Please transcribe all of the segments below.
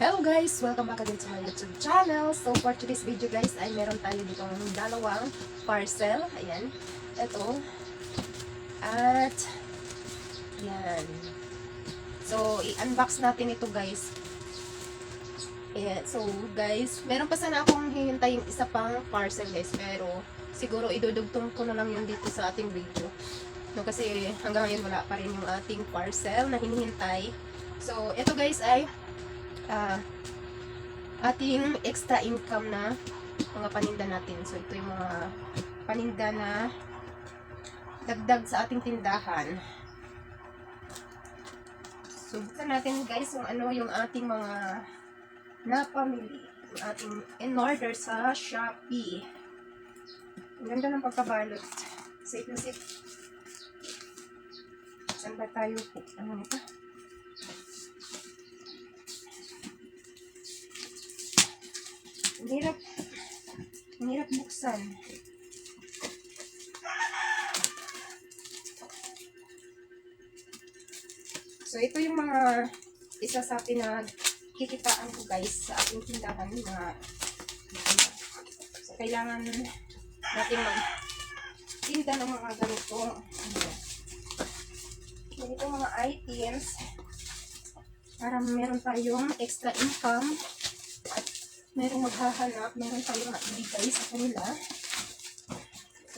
Hello guys! Welcome back again to my YouTube channel. So for today's video guys ay meron tayo ditong dalawang parcel. Ayan. Ito. At yan. So i-unbox natin ito guys. Ayan. So guys, meron pa sana akong hihintay yung isa pang parcel guys. Pero siguro idudugtong ko na lang yun dito sa ating video. No, kasi hanggang ngayon wala pa rin yung ating parcel na hinihintay. So ito guys ay ating extra income na mga paninda natin. So, ito yung mga paninda na dagdag sa ating tindahan. So, buksan natin guys yung yung ating mga napamili. Yung ating in-order sa Shopee. Ang ganda ng pagkabalot. Safe na safe. Saan ba tayo po? Ano nito? Ang hirap buksan. So, ito yung mga isa sa pinagkikitaan ko guys sa ating tindahan. So, kailangan natin magtinda ng mga ganito mga items para meron tayong extra income. Merong maghahanap, meron tayong maibigay sa kanila.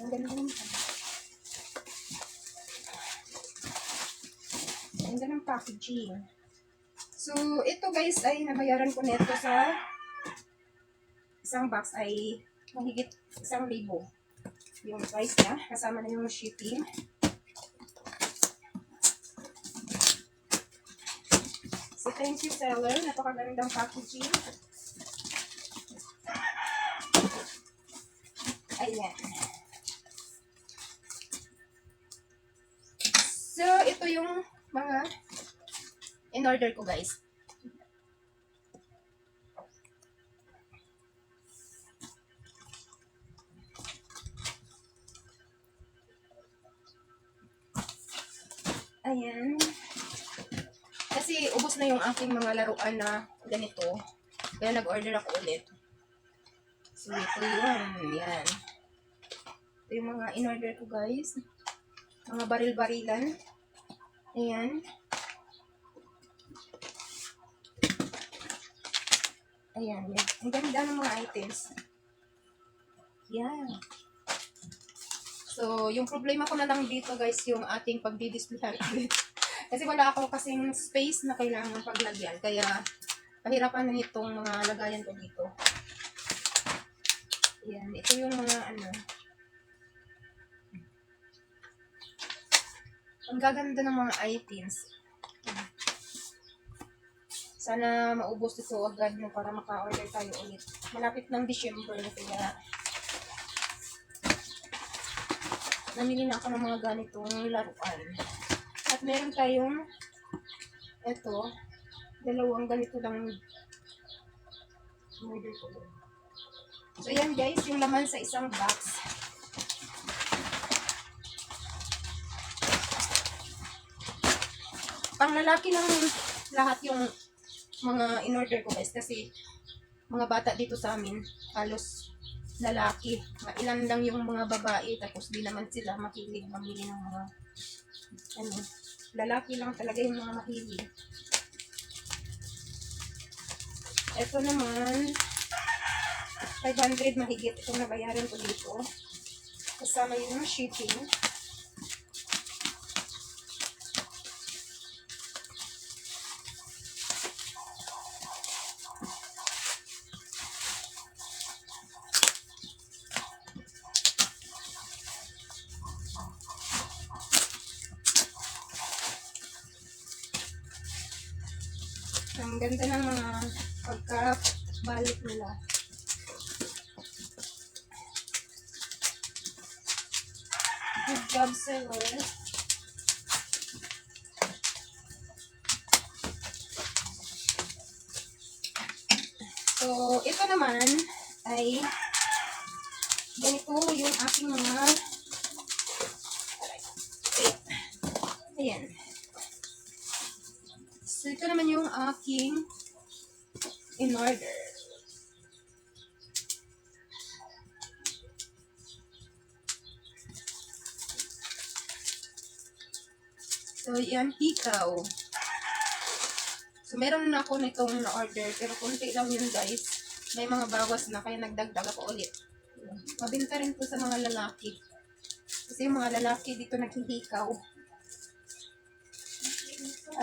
Ang ganda ng packaging. So, ito guys ay nabayaran ko neto sa isang box ay mahigit 1,000 yung price niya. Kasama na yung shipping. So, thank you seller. Napakagandang packaging. Ayan. So, ito yung mga in-order ko, guys. Ayan. Kasi, ubos na yung aking mga laruan na ganito. Kaya nag-order ako ulit. So, ito yun. Yan. Ito yung mga in-order ko guys. Mga baril-barilan. Ayan. Ayan. Ang ganda ng mga items. Yan. So, yung problema ko na lang dito guys, yung ating pagdi-display ulit. Kasi wala ako kasing space na kailangan paglagyan. Kaya, pahirapan na itong mga lagayan ko dito. Ayan. Ito yung mga ang gaganda ng mga items. Sana maubos ito agad mo para maka-order tayo ulit. Malapit ng December, kaya namili na ako ng mga ganitong laruan. At meron tayong dalawang ganito lang order ko. So yan guys, yung laman sa isang box. Panglalaki lang lahat yung mga in-order ko guys kasi mga bata dito sa amin halos lalaki. Ilan lang yung mga babae tapos di naman sila mahilig mamili ng mga lalaki lang talaga yung mga mahilig. Ito naman 500 mahigit itong nabayaran ko dito. Kasama yung shipping. Ang ganda ng mga pagkabalot nila. Good job, seller. So, ito naman ay ganito yung aking mga ayan. So, ito naman yung aking in order. So, yan, hikaw. So, meron na ako nitong na-order, pero konti lang yun, guys. May mga bawas na, kaya nagdagdag ako ulit. Mabinta rin po sa mga lalaki. Kasi yung mga lalaki dito naghihikaw.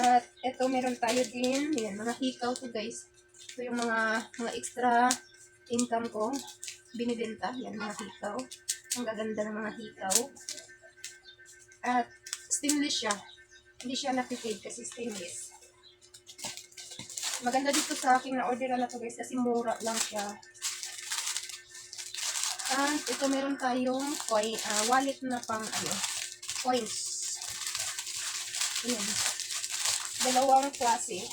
At ito, meron tayo din. Yan, mga hikaw to, guys. So, yung mga extra income ko, binibenta. Yan, mga hikaw. Ang gaganda ng mga hikaw. At stainless siya. Hindi siya napipid kasi stainless. Maganda dito sa aking na-order na to, guys, kasi mura lang siya. At ito meron tayong wallet na pang coins. Ayan. Dalawang klase.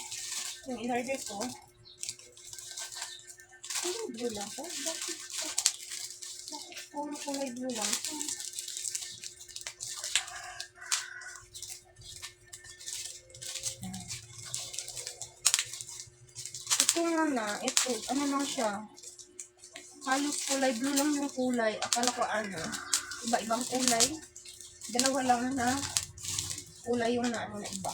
Yung in-order ko. Blue lang po. Bakit puro kulay blue lang po? Ito nga ito, ano lang siya. Halos kulay blue lang yung kulay. Akala ko iba-ibang kulay. Dalawa lang na kulay yung na iba.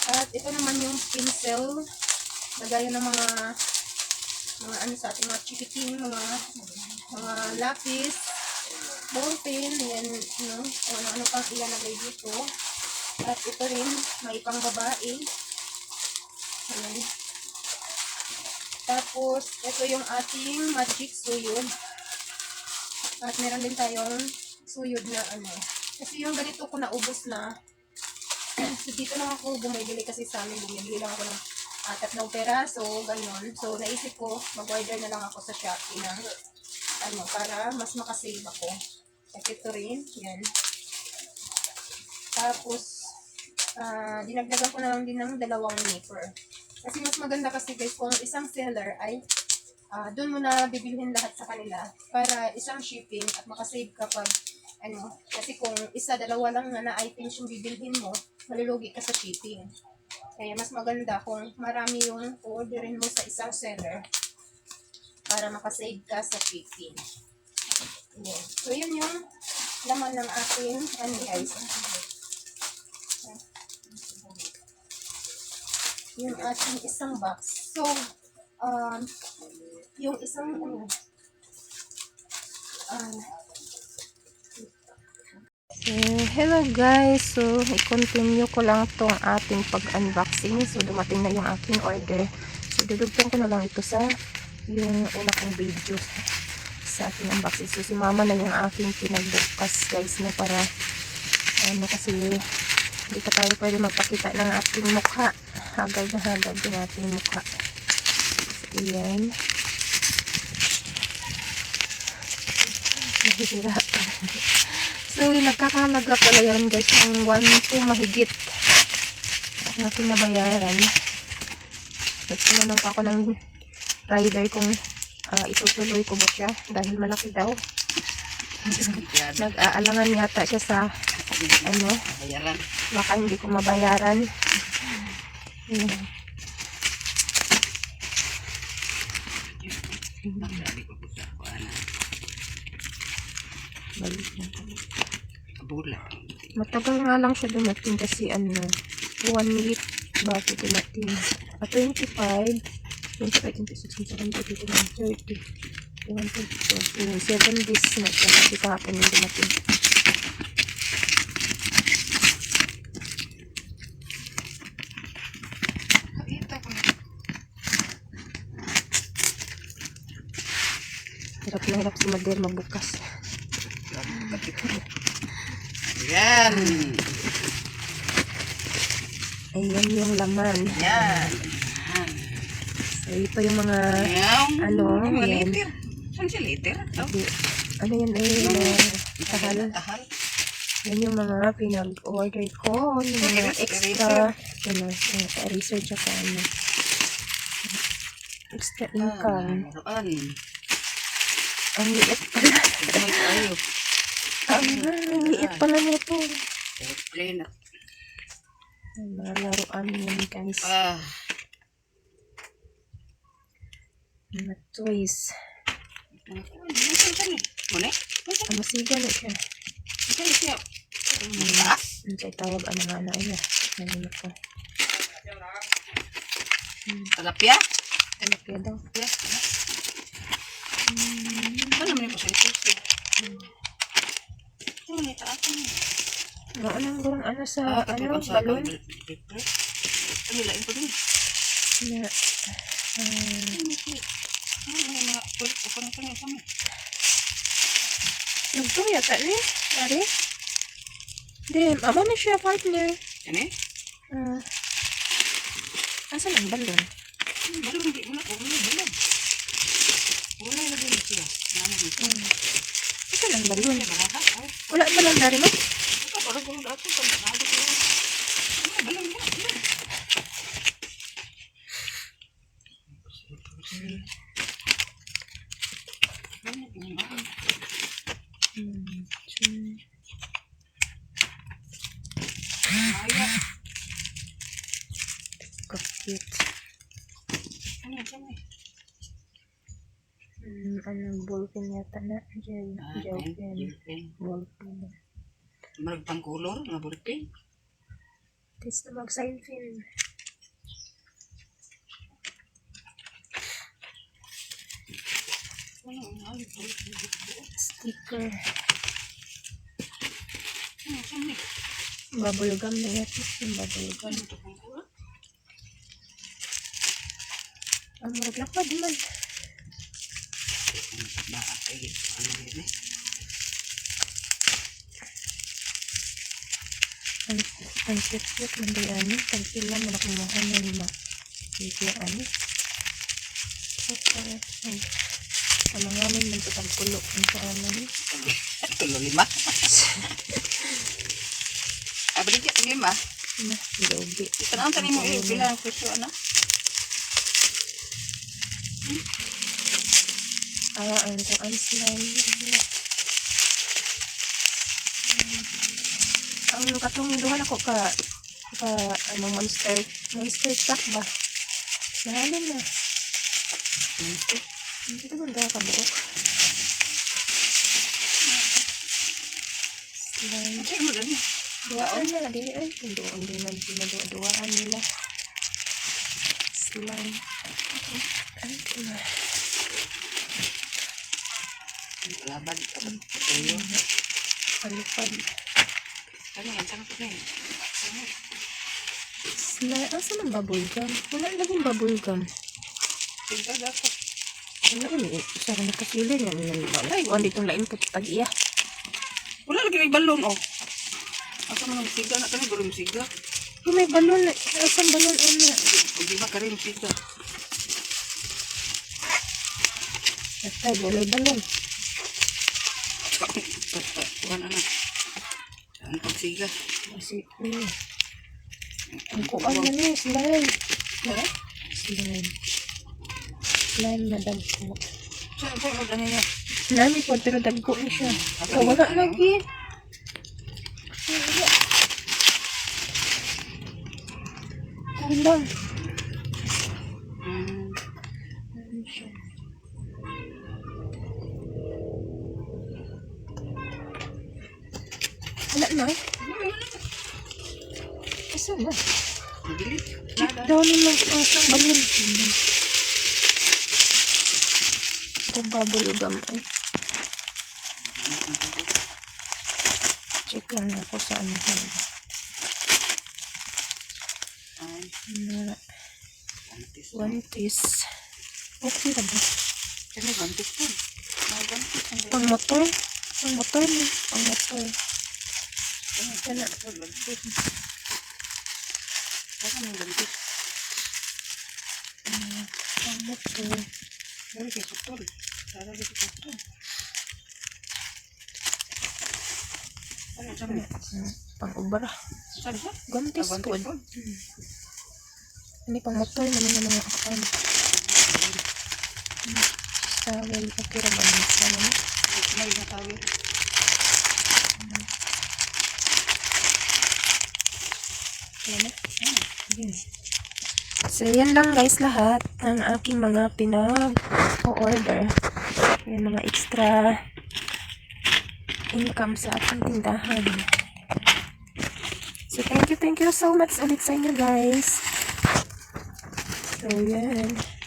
At ito naman yung pencil. Lagayan ng mga sa ating mga chikiting, mga lapis, ballpen, yan, kung ano pang ilalagay dito. At ito rin, may pang babae. Ayan. Tapos, ito yung ating magic suyod. At meron din tayong suyod na Kasi yung ganito ko naubos na. So, dito lang ako bumibili kasi sa amin. Bumibili lang ako ng 3 peraso, gano'n. So, naisip ko, mag-order na lang ako sa Shopee ng para mas makasave ako. At ito rin, yan. Tapos, dinagdagan ko na lang din ng 2 nipper. Kasi mas maganda kasi, guys, kung isang seller ay doon mo na bibilhin lahat sa kanila para isang shipping at makasave ka pag kasi kung isa, 2 lang na items yung bibilhin mo, malulugi ka sa shipping. Kaya mas maganda kung marami yung orderin mo sa isang seller para makasave ka sa shipping. Ayan. So, yun yung laman ng ating guys. Yung ating isang box. So, yung isang hello guys, so i-continue ko lang tong ating pag-unboxing. So dumating na yung aking order. So dudugtong ko na lang ito sa yung una kong video sa ating unboxing. So si mama na yung aking pinagbukas, guys, na para kasi hindi ka tayo pwede magpakita ng ating mukha. Hagad na hagad yung ating mukha. So yan, nahihirapan. So, nagkakalaga pala yan, guys, ang 1-2 mahigit ang aking nabayaran. Nagpunanong pa ako ng rider kung itutuloy ko ba siya dahil malaki daw. Nag-aalangan yata siya sa baka hindi ko mabayaran. Matagal nga lang siya dumating kasi 1 week bago dumating. 25, 26, 27, 30, 7 days na siya kasi kahapon yung dumating. Hirap na hirap si Mader magbukas. Yan. Ayan yung laman. Yan. So, ito yung mga mga yan. liter. Saan si liter? Ano yan tahal. Tahal. Yan yung mga pinag-order ko. Yung mga extra research ako extra income. Ang liit pala. Ang liit pala nito. Airplane. Mga laruan yun, guys. Mga toys. Muna? Ang masiga na siya. Saan siya? Taas? Ang sa'y tawag ang mga anak niya. Nanino ko. Talapya? Ano kaya daw? Ano naman yung pasayos? Ano na itaas? Noon gurang ano sa balon. Ano lain ko din? Na, nagtong yata ni. Ari? Di, ama na siya partner. Ano eh? Asan ang balon? Balon hindi mo na. Balon. Wala na din siya. Asan ang balon? Baraha. Wala balon na rin mo? Parang kung dati pag nakado ko. Balon na. Cute. Ano kami? Anong ballpen yata na? Gel pen. Ballpen. Maragpang color nga ballpen. Tapos na mag-sign film. Sticker. Ano kami? Bubble gum na yata. Yung bubble gum. Ang maglakad man. Ang cute-cute man din ano. Tagpila mo na kumuha na lima. Hindi ano. Alanganin man sa tagpulo. Ang saan na ni. Tulo 5. Balik ya 5. Na, logi. Tanang tani mo bilang presyo ano? Ang kuan slime. Ang katong duhan ako ka ano monster truck ba? Nahalin na. Hindi ko ba kabuok? Slime. Ano mo dali? Duwaan na, dili ay. Hindi man pinaduwaan nila. Slime. Ano ito na? Laban. Ayo. Palipad. Ano yan? Saan ko na Slime. Asa ng bubble gum? Wala laging bubble gum. Tingka dapat. Ano ini? Isa ka nakasila niya. Ay, kung ditong lain po tag-iya. Wala lagi may balon oh. Asa man ang siga na kani baro siga. Yung may balon na. Asang balon ano? Di ba karim siga? Atay, walay balon. Kuan ana. Ang pagsiga. Kasi, ang kuan na niya, slime. Slime. Slime na dagko. Saan mo dani niya? Slime po, pero dagko na siya. So, wala lagi. Kuan lang. Ano siya? Wala na. Asa na? Dilit. Keep down yung asang balon. Itong bubble gum ay. Check lang ako sa ano. Na wantis. Okay na ba? Kani bantis pun. Bantis ang Pang motor. Pang motor mo. Pang motor. Kana. bantis. Saan ang bantis? Pang motor. Dari ke sutol. Dari ke sutol. Ano sabi? Pang ubra. Sabi sa? Gantis po. Ini pang motor naman yung mga kapan. Tawel. Okay ra ba? Ano? May natawid. Yan na. Yan. So, yan lang guys lahat ng aking mga pinag-order. Yan, mga extra income sa ating tindahan. So, thank you so much ulit sa inyo guys. So, yan.